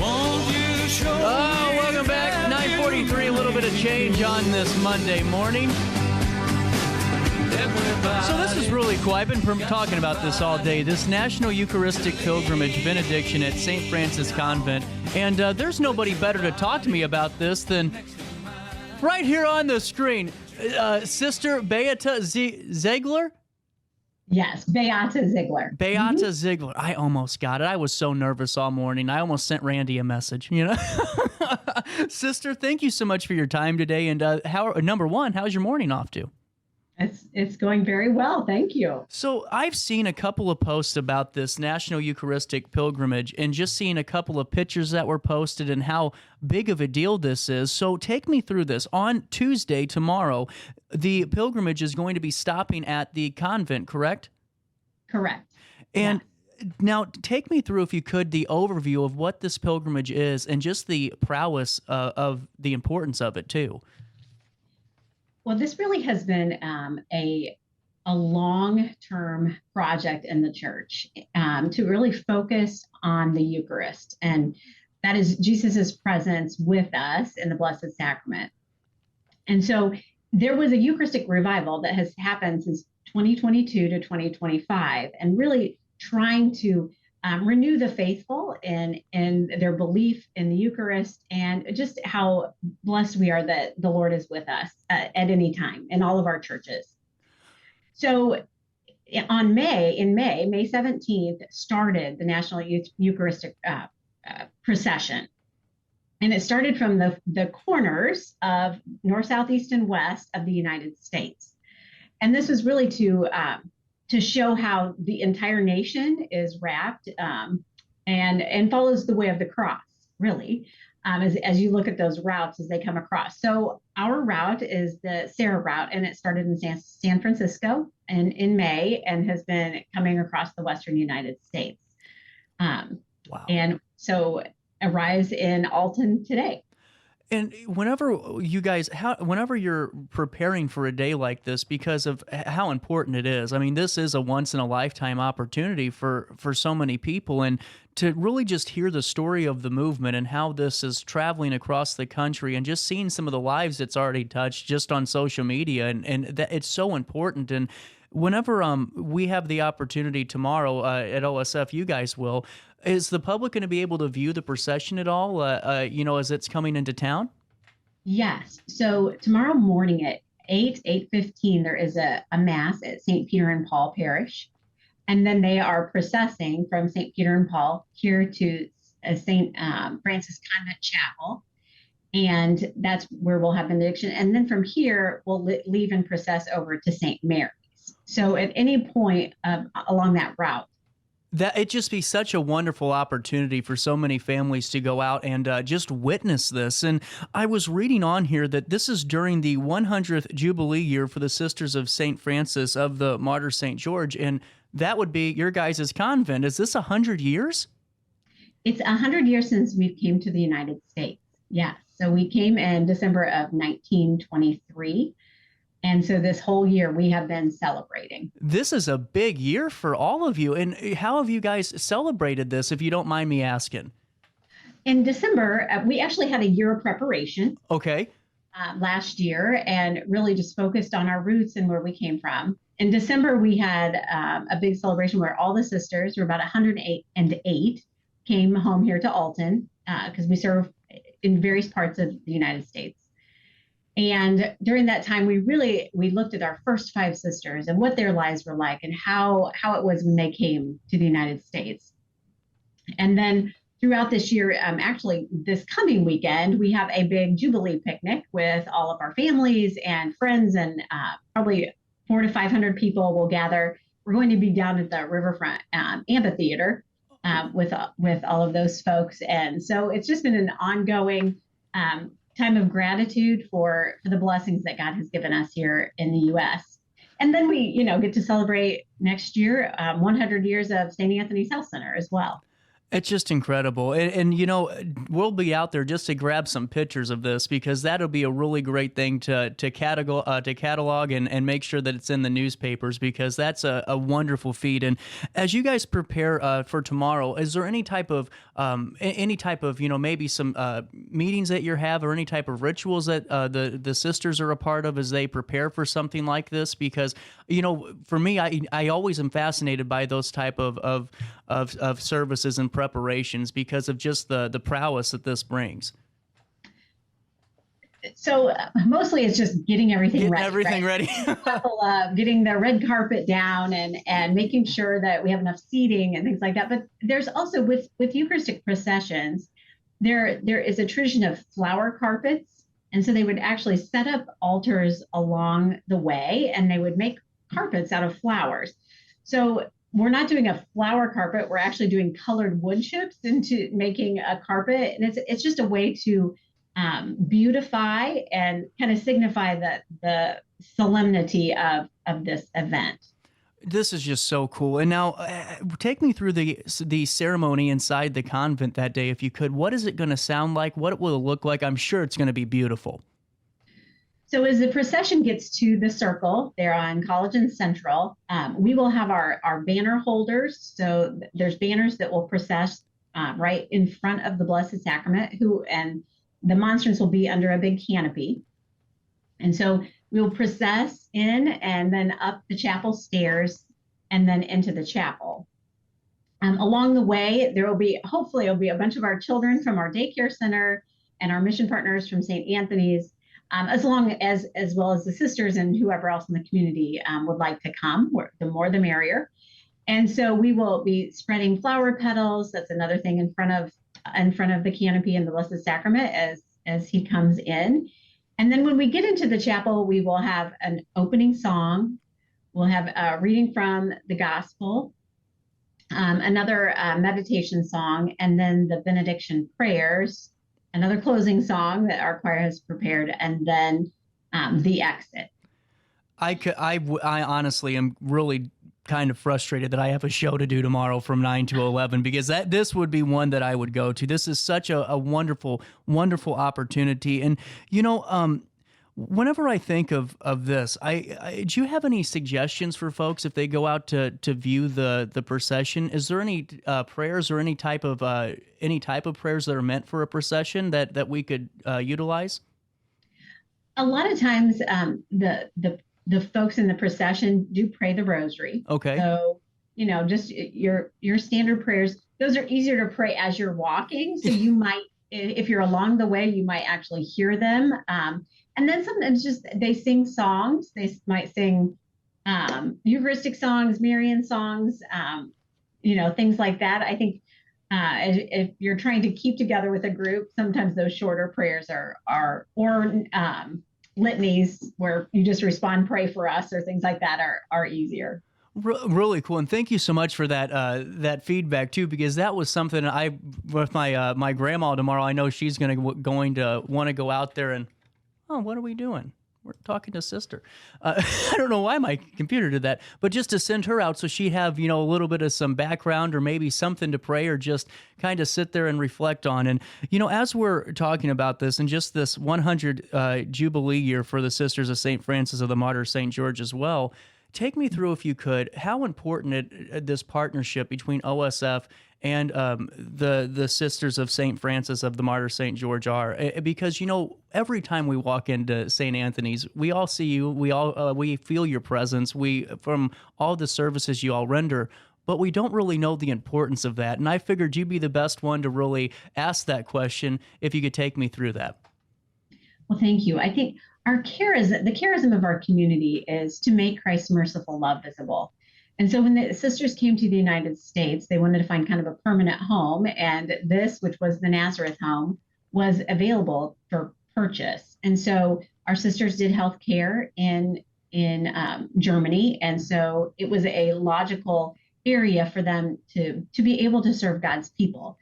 Oh, welcome back. 9:43, a little bit of change on this Monday morning. So this is really cool. I've been talking about this all day. This National Eucharistic Pilgrimage Benediction at St. Francis Convent. And there's nobody better to talk to me about this than right here on the screen. Sister Beata Ziegler? Yes, Beata Ziegler. Beata Ziegler. I almost got it. I was so nervous all morning. I almost sent Randy a message, you know. Sister, thank you so much for your time today. And number one, how's your morning off to? It's going very well. Thank you. So I've seen a couple of posts about this National Eucharistic Pilgrimage and just seen a couple of pictures that were posted and how big of a deal this is. So take me through this. On Tuesday, tomorrow, the pilgrimage is going to be stopping at the convent, correct? Correct. And yes. Now take me through, if you could, the overview of what this pilgrimage is and just the prowess of the importance of it, too. Well, this really has been a long-term project in the church to really focus on the Eucharist, and that is Jesus's presence with us in the Blessed Sacrament. And so there was a Eucharistic revival that has happened since 2022 to 2025, and really trying to renew the faithful in their belief in the Eucharist, and just how blessed we are that the Lord is with us at any time in all of our churches. So in May 17th, started the National Eucharistic procession. And it started from the corners of north, south, east, and west of the United States. And this was really to show how the entire nation is wrapped and follows the way of the cross, really, as you look at those routes as they come across. So our route is the Sarah route, and it started in San Francisco in May and has been coming across the western United States. Wow. And so arrives in Alton today. And whenever you're preparing for a day like this, because of how important it is, I mean, this is a once-in-a-lifetime opportunity for so many people, and to really just hear the story of the movement and how this is traveling across the country and just seeing some of the lives it's already touched just on social media, and that it's so important. And whenever we have the opportunity tomorrow at OSF, you guys will, is the public going to be able to view the procession at all, as it's coming into town? Yes. So tomorrow morning at 8:15, there is a Mass at St. Peter and Paul Parish. And then they are processing from St. Peter and Paul here to St. Francis Convent Chapel. And that's where we'll have benediction. And then from here, we'll leave and process over to St. Mary's. So at any point along that route, that it'd just be such a wonderful opportunity for so many families to go out and just witness this. And I was reading on here that this is during the 100th Jubilee year for the Sisters of St. Francis of the Martyr St. George, and that would be your guys' convent. Is this 100 years? It's 100 years since we came to the United States. Yes. So we came in December of 1923. And so this whole year we have been celebrating. This is a big year for all of you. And how have you guys celebrated this, if you don't mind me asking? In December, we actually had a year of preparation. Okay. Last year, and really just focused on our roots and where we came from. In December, we had a big celebration where all the sisters, were about 108, came home here to Alton because we serve in various parts of the United States. And during that time, we looked at our first 5 sisters and what their lives were like and how it was when they came to the United States. And then throughout this year, actually this coming weekend, we have a big Jubilee picnic with all of our families and friends, and probably 400 to 500 people will gather. We're going to be down at the Riverfront Amphitheater with all of those folks. And so it's just been an ongoing time of gratitude for the blessings that God has given us here in the U.S. And then we, get to celebrate next year 100 years of St. Anthony's Health Center as well. It's just incredible. And, you know, we'll be out there just to grab some pictures of this, because that'll be a really great thing to catalog and make sure that it's in the newspapers, because that's a wonderful feat. And as you guys prepare for tomorrow, is there any type of, you know, maybe some meetings that you have, or any type of rituals that the sisters are a part of as they prepare for something like this? Because, you know, for me, I always am fascinated by those type of services and preparations, because of just the prowess that this brings. So mostly it's just getting everything Getting ready, everything right? ready. Couple of getting the red carpet down and making sure that we have enough seating and things like that. But there's also with Eucharistic processions, there is a tradition of flower carpets, and so they would actually set up altars along the way, and they would make carpets out of flowers. So we're not doing a flower carpet; we're actually doing colored wood chips into making a carpet, and it's just a way to beautify and kind of signify the solemnity of this event. This is just so cool. And now, take me through the ceremony inside the convent that day, if you could. What is it going to sound like? What will it look like? I'm sure it's going to be beautiful. So as the procession gets to the circle there on College and Central, we will have our banner holders. So there's banners that will process right in front of the Blessed Sacrament, and the monstrance will be under a big canopy. And so we will process in and then up the chapel stairs and then into the chapel. Along the way, hopefully it'll be a bunch of our children from our daycare center and our mission partners from St. Anthony's, as well as the sisters and whoever else in the community would like to come. The more the merrier. And so we will be spreading flower petals. That's another thing in front of the canopy and the Blessed Sacrament as he comes in. And then when we get into the chapel, we will have an opening song. We'll have a reading from the gospel, another meditation song, and then the benediction prayers, another closing song that our choir has prepared, and then the exit. I honestly am really kind of frustrated that I have a show to do tomorrow from 9 to 11, because this would be one that I would go to. This is such a wonderful, wonderful opportunity. And, you know, whenever I think of this, do you have any suggestions for folks if they go out to view the procession? Is there any prayers or any type of prayers that are meant for a procession that we could utilize? A lot of times, the folks in the procession do pray the rosary. Okay. So, you know, just your standard prayers. Those are easier to pray as you're walking. So you might, if you're along the way, you might actually hear them. And then sometimes just they sing songs. They might sing Eucharistic songs, Marian songs, you know, things like that. I think if you're trying to keep together with a group, sometimes those shorter prayers or litanies where you just respond, pray for us, or things like that are easier. Really cool, and thank you so much for that feedback too, because that was something with my grandma tomorrow. I know she's going to want to go out there and, oh, what are we doing? We're talking to sister. I don't know why my computer did that, but just to send her out so she'd have, you know, a little bit of some background or maybe something to pray or just kind of sit there and reflect on. And, you know, as we're talking about this and just this 100 Jubilee year for the Sisters of St. Francis of the Martyr St. George as well, take me through, if you could, how important this partnership between OSF and the Sisters of St. Francis of the Martyr St. George are. Because, you know, every time we walk into St. Anthony's, we all see you, we feel your presence, from all the services you all render, but we don't really know the importance of that. And I figured you'd be the best one to really ask that question, if you could take me through that. Well, thank you. I think the charism of our community is to make Christ's merciful love visible. And so when the sisters came to the United States, they wanted to find kind of a permanent home. And this, which was the Nazareth home, was available for purchase. And so our sisters did healthcare in Germany. And so it was a logical area for them to be able to serve God's people.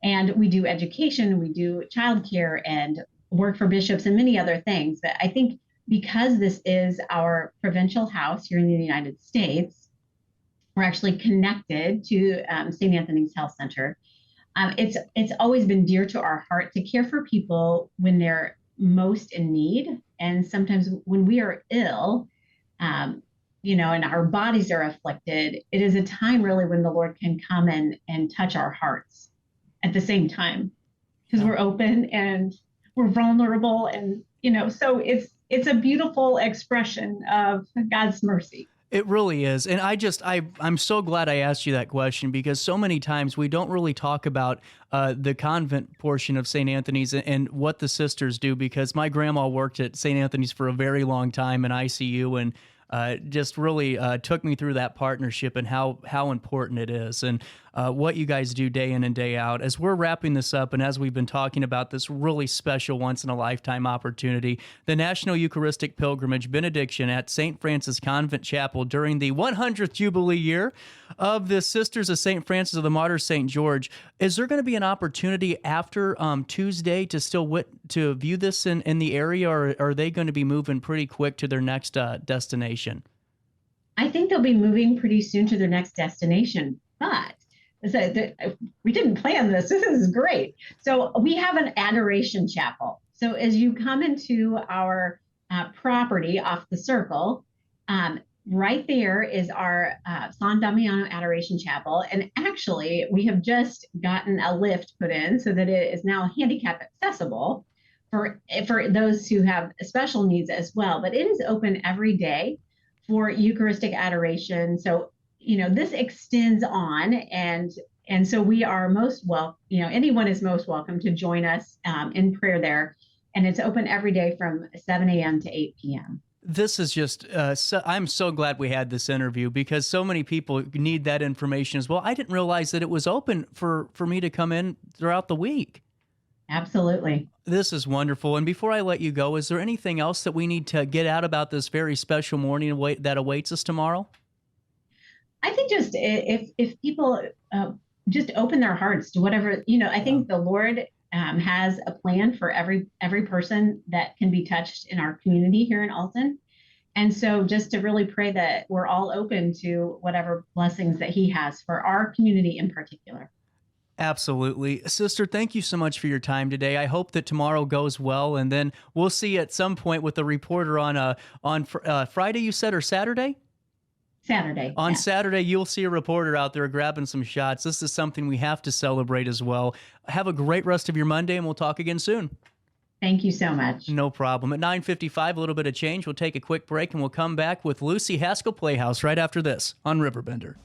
And we do education, we do childcare and work for bishops and many other things. But I think because this is our provincial house here in the United States, we're actually connected to St. Anthony's Health Center. It's always been dear to our heart to care for people when they're most in need, and sometimes when we are ill, um, and our bodies are afflicted. It is a time really when the Lord can come and touch our hearts at the same time, because Yeah. we're open and we're vulnerable, and so it's a beautiful expression of God's mercy. It really is. And I'm so glad I asked you that question, because so many times we don't really talk about the convent portion of St. Anthony's and what the sisters do, because my grandma worked at St. Anthony's for a very long time in ICU, and just really took me through that partnership and how important it is, and what you guys do day in and day out. As we're wrapping this up, and as we've been talking about this really special once-in-a-lifetime opportunity, the National Eucharistic Pilgrimage Benediction at St. Francis Convent Chapel during the 100th Jubilee year of the Sisters of St. Francis of the Martyr St. George, is there going to be an opportunity after Tuesday to to view this in the area, or are they going to be moving pretty quick to their next destination? I think they'll be moving pretty soon to their next destination, but we didn't plan this. This is great. So we have an adoration chapel. So as you come into our property off the circle, right there is our San Damiano Adoration Chapel. And actually, we have just gotten a lift put in so that it is now handicap accessible for those who have special needs as well. But it is open every day for Eucharistic adoration. So, this extends on, and so we are most welcome. Anyone is most welcome to join us in prayer there. And it's open every day from 7 a.m. to 8 p.m. This is just, I'm so glad we had this interview, because so many people need that information as well. I didn't realize that it was open for me to come in throughout the week. Absolutely. This is wonderful. And before I let you go, is there anything else that we need to get out about this very special morning that awaits us tomorrow? I think just if people just open their hearts to whatever, I think the Lord has a plan for every person that can be touched in our community here in Alton. And so just to really pray that we're all open to whatever blessings that he has for our community in particular. Absolutely. Sister, thank you so much for your time today. I hope that tomorrow goes well, and then we'll see you at some point with the reporter on Friday, you said, or Saturday? Saturday. On yes. Saturday, you'll see a reporter out there grabbing some shots. This is something we have to celebrate as well. Have a great rest of your Monday, and we'll talk again soon. Thank you so much. No problem. At 9:55, a little bit of change. We'll take a quick break, and we'll come back with Lucy Haskell Playhouse right after this on Riverbender.